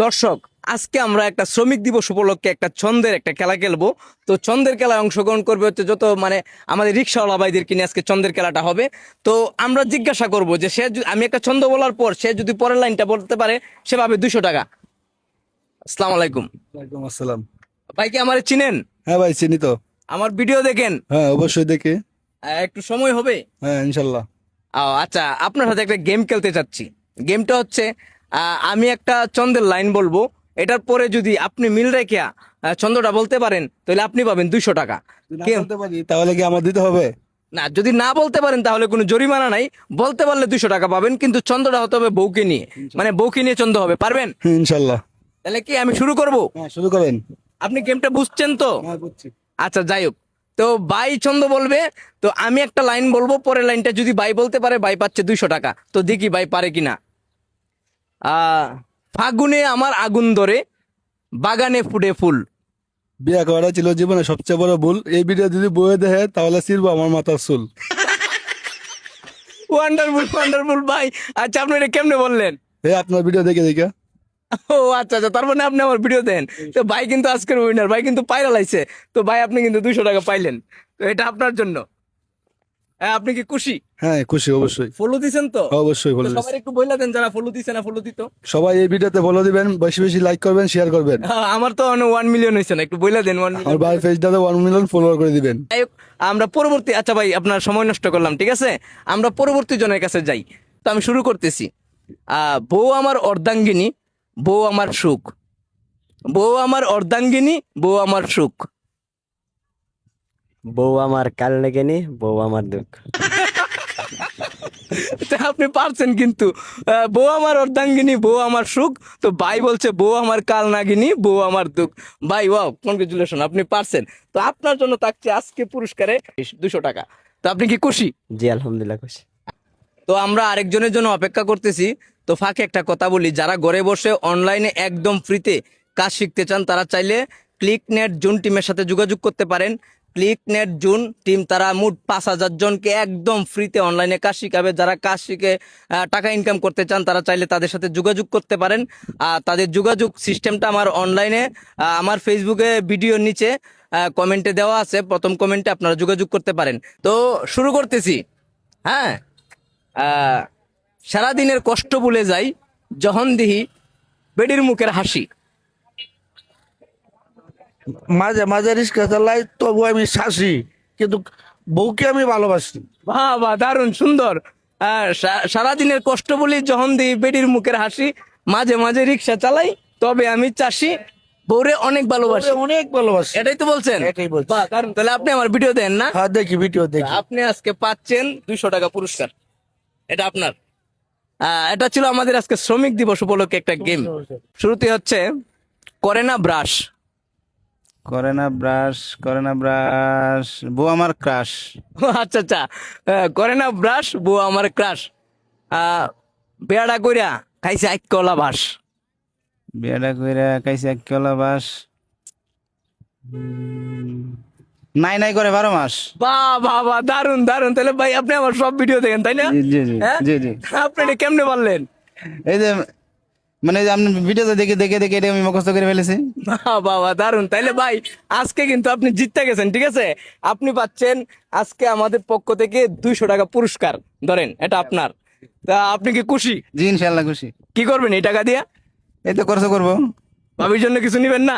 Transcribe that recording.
দর্শক, আজকে আমরা একটা শ্রমিক দিবস উপলক্ষে একটা ছন্দের একটা খেলা খেলবো। তো ছন্দের খেলায় অংশগ্রহণ করবে হচ্ছে যত আমাদের রিক্সাওয়ালা ভাইদেরকে নিয়ে আজকে ছন্দের খেলাটা হবে। তো আমরা জিজ্ঞাসা করব যে আমি একটা ছন্দ বলার পর সে যদি পরের লাইনটা বলতে পারে সে পাবে 200 টাকা। আসসালামু আলাইকুম। ওয়ালাইকুম আসসালাম। ভাই কি আমারে চিনেন? হ্যাঁ ভাই, চিনি তো। আমার ভিডিও দেখেন? হ্যাঁ, অবশ্যই দেখি। একটু সময় হবে? হ্যাঁ, ইনশাল্লাহ। আচ্ছা, আপনার সাথে একটা গেম খেলতে চাচ্ছি। গেমটা হচ্ছে আমি একটা ছন্দের লাইন বলবো, এটার পরে যদি আপনি মিল রেখে ছন্দটা বলতে পারেন তাহলে আপনি পাবেন 200 টাকা। যদি না বলতে পারি তাহলে কি আমার দিতে হবে? না, যদি না বলতে পারেন তাহলে কোনো জরিমানা নাই, বলতে পারলে 200 টাকা পাবেন, কিন্তু ছন্দটা হতে হবে বউকে নিয়ে, বউকে নিয়ে ছন্দ হবে। পারবেন? হ্যাঁ, ইনশাল্লাহ। তাহলে কি আমি শুরু করব? হ্যাঁ, শুরু করেন। আপনি গেমটা বুঝছেন তো? হ্যাঁ, বুঝছি। আচ্ছা, যাই হোক। তো বাই ছন্দ বলবে, তো আমি একটা লাইন বলবো, পরের লাইনটা যদি বাই বলতে পারে বাই পাচ্ছে 200 টাকা। তো দেখি বাই পারে কিনা। ফাগুনে আমার আগুন ধরে, বাগানে ফুটে ফুল। বিয়ে করা ছিল জীবনে সবচেয়ে বড় ভুল। এই ভিডিও যদি বয়ে দেখে তাহলে ছিড়বো আমার মাথার চুল। ওয়ান্ডারফুল, ওয়ান্ডারফুল ভাই। আচ্ছা, আপনি এটা কেমনে বললেন? আপনার ভিডিও দেখে দেখে। ও আচ্ছা আচ্ছা, তার মানে আপনি আমার ভিডিও দেন। তো ভাই কিন্তু আজকের উইনার, ভাই কিন্তু পায়রা লাইছে। তো ভাই আপনি কিন্তু 200 টাকা পাইলেন। তো এটা আপনার জন্য। হ্যাঁ, আপনি কি খুশি? হ্যাঁ, খুশি অবশ্যই। ফলো দিছেন তো? অবশ্যই তো বলে সবাই একটু বইলা দেন যারা ফলো দিছে না ফলো দিত। সবাই এই ভিডিওতে ফলো দিবেন, বেশি বেশি লাইক করবেন, শেয়ার করবেন। আমার তো 1 মিলিয়ন হয়েছে না, একটু বইলা দেন 1 আমার মিলিয়ন। ভাই পেজটাতে 1 মিলিয়ন ফলোয়ার করে দিবেন। যাই হোক, আমরা পরবর্তী, আচ্ছা ভাই আপনার সময় নষ্ট করলাম, ঠিক আছে, আমরা পরবর্তী জনের কাছে যাই। তো আমি শুরু করতেছি। বউ আমার অর্ধাঙ্গিনী, বউ আমার সুখ। বউ আমার অর্ধাঙ্গিনী, বউ আমার সুখ। বউ আমার কাল লেগেনি, বউ আমার দুঃখ। তা আপনি পারছেন কিন্তু। বউ আমার অর্ধাঙ্গিনী, বউ আমার সুখ। তো ভাই বলছে বউ আমার কাল নাগিনী, বউ আমার দুঃখ। ভাই ওয়াও, কনগ্রেচুলেশন, আপনি পারছেন। তো আপনার জন্য থাকছে আজকে পুরস্কারে 200 টাকা। তো আপনি কি খুশি? জি আলহামদুলিল্লাহ খুশি। তো আমরা আরেকজনের জন্য অপেক্ষা করতেছি। তো ফাঁকে একটা কথা বলি, যারা ঘরে বসে অনলাইনে একদম ফ্রিতে কাজ শিখতে চান তারা চাইলে ক্লিক নেট জুন টিমের সাথে যোগাযোগ করতে পারেন। ক্লিক নেট জুন টিম তারা মোট 5,000 জনকে একদম ফ্রিতে অনলাইনে কাজ শিখাবে। যারা কাজ শিখে টাকা ইনকাম করতে চান তারা চাইলে তাদের সাথে যোগাযোগ করতে পারেন। তাদের যোগাযোগ সিস্টেমটা আমার অনলাইনে আমার ফেসবুকে ভিডিওর নিচে কমেন্টে দেওয়া আছে, প্রথম কমেন্টে আপনারা যোগাযোগ করতে পারেন। তো শুরু করতেছি। হ্যাঁ, সারাদিনের কষ্ট ভুলে যাই যখন দিহি বেডির মুখের হাসি। মাঝে মাঝে রিস্কা চালাই, তবু আমি শাসি, কিন্তু বউকে আমি ভালোবাসি। বাহ বাহ, দারুণ সুন্দর। সারাদিনের কষ্ট বলি যখন দিই বেডির মুখের হাসি, মাঝে মাঝে রিক্সা চালাই তবে আমি চাষি, বউরে অনেক ভালোবাসি। বউকে অনেক ভালোবাসি। এটাই তো বলছেন? এটাই বলছি। বাহ, দারুণ। তাহলে আপনি আমার ভিডিও দেন না? হ্যাঁ, দেখি ভিডিও দেখি। আপনি আজকে পাচ্ছেন 200 টাকা পুরস্কার, এটা আপনার। এটা ছিল আমাদের আজকে শ্রমিক দিবস উপলক্ষে একটা গেম। শুরুতে হচ্ছে করে না ব্রাশ। করে না ব্রাশ, করে না ব্রাশ, বউ আমার ক্রাশ। আচ্ছা আচ্ছা, করে না ব্রাশ, বউ আমার ক্রাশ। বেড়া কইরা খাইছে এক কলা বাস। বিয়াটা কইরা খাইছে এক কলা বাস। নাই নাই করে 12 মাস। বাহ বাহ বাহ, দারুন দারুন। তাহলে ভাই আপনি আমার সব ভিডিও দেখেন তাই না? জি জি জি, হ্যাঁ? জি জি। আপনি এটা কেমনে পারলেন? এই যে মানে যে আপনি ভিডিওতে দেখে দেখে দেখে এটা আমি মুখস্থ করে ফেলেছি। বাহ বাহ বাহ, দারুন। তাইলে ভাই আজকে কিন্তু আপনি জিততে গেছেন, ঠিক আছে? আপনি পাচ্ছেন আজকে আমাদের পক্ষ থেকে 200 টাকা পুরস্কার। ধরেন, এটা আপনার। তা আপনি কি খুশি? জি ইনশাল্লাহ খুশি। কি করবেন এই টাকা দিয়া? এই তো খরচ করবো। ভাবির জন্য কিছু নিবেন না?